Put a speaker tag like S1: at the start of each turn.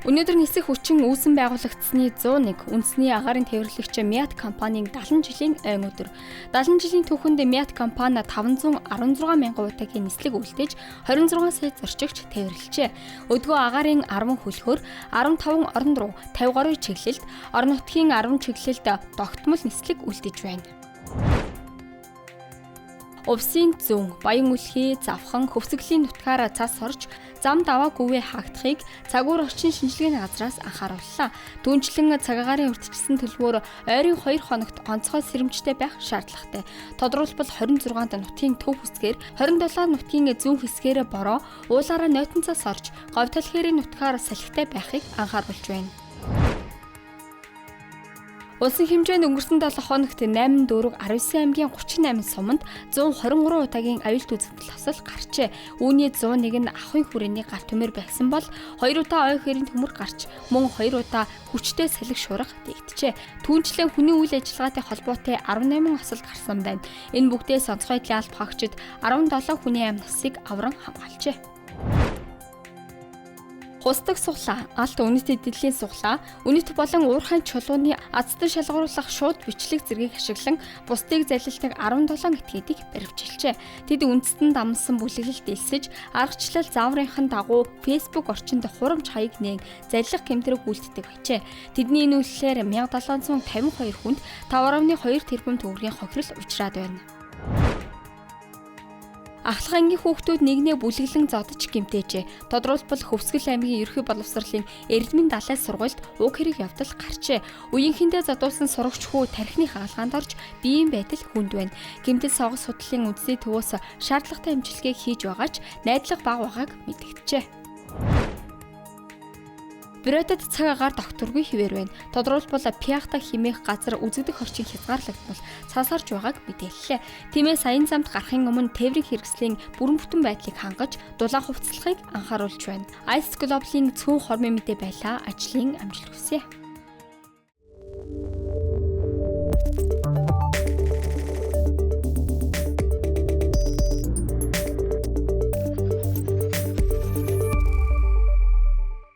S1: Өнөөдөр нисэх хүчин үүсэн байгуулагдсны 101 үндэсний агаарын тээвэрлэгч Miat компанийн 70 жилийн ойн өдөр. 70 жилийн түүхэнд Miat компани 516 мянган удаагийн нислэг үлдээж 26 сая зорчигч тээвэрлэжээ. Өдгөө агаарын 10 хөлхөөр 15 оронд руу 50 гаруй чиглэлд, орон нутгийн 10 чиглэлд тогтмол нислэг үлдэж байна. Увсын зүүн, Баян үлхий, Завхан, Хөвсгөлийн нутгаар цас орж, зам даваа гүвээ хаагдахыг цагуур орчин шинжилгээний газраас анхаарууллаа. Түүнчлэн цагаагаарын урьдчилсан төлбөр ойрын 2 хоногт онцгой сэрэмжтэй байх шаардлагатай. Тодорхойлбол 26-нд нутгийн төв хэсгээр, 27 нутгийн зүүн хэсгээр бороо, уулаараа нойтон цас орж, говьтол хэрийн нутгаар салхитай байхыг анхааруулж байна. Улсын хэмжээнд өнгөрсөн 7 хоногт 8 дүүрэг 19 аймгийн 38 суманд 123 удаагийн аюулт үзэгдэл хосол гарчээ. Үүний 101 нь ахуйн хүрээний гар түмэр байсан бол 2 удаа ой хэрийн төмөр гарч мөн 2 удаа хүчтэй салхи шуурга дэгджээ. Түүнчлэн хүний үйл ажиллагаатай холбоотой 18 осол гарсан байна. Энэ бүгдээс онцгой ялт хаагчид 17 хүний амь насыг авран хамгаалжээ. Хусдаг суглаа, алт үнэт эдлийн суглаа, үнэт болон уурхайн чулууны азтан шалгаруулах шууд бичлэг зэргийг ашиглан бусдыг залилдаг 17 этгээдийг баривчилжээ. Тэд үндэстэн дамсан бүлэглэлд элсэж, аргачлал зааврынхан дагуу Facebook орчинд хурамч хаяг нээн залилах гэмтрэг үйлддэг байжээ. Тэдний нүүлэлээр 1752 хүнд 5.2 тэрбум төгрөгийн хохирол учраад байна. Ахлах ангийн хүүхдүүд нэгнээ бүлэглэн зодож гэмтээжээ. Тодорхойлбол Хөвсгөл аймгийн ерхий боловсролын Эрдмийн далай сургуульд уг хэрэг явдал гарчээ. Үеийнхэндээ задуулсан сурагч хүү тархины хаалгаанд орж биеийн байдал хүнд байна. Гэмтэл согос судлалын үндэсний төвөөс шаардлагатай амжилтыг хийж байгаач найдлага бага байгааг мэдэгджээ. Бюротод цаг агаар докторгүй хിവэр байна. Тодорхойлбол Пиахта химээх газар үзэгдэх орчин хязгаарлагдмал цаасарч байгааг мэдээллээ. Тиймээс саяын замд гарахын өмнө тээврийн хэрэгслийн бүрэн бүтэн байдлыг хангаж дулаан хувцлахыг анхааруулж байна. Ice Global-ийн цөөн хормын мэдээ байлаа. Ажлын амжилт хүсье.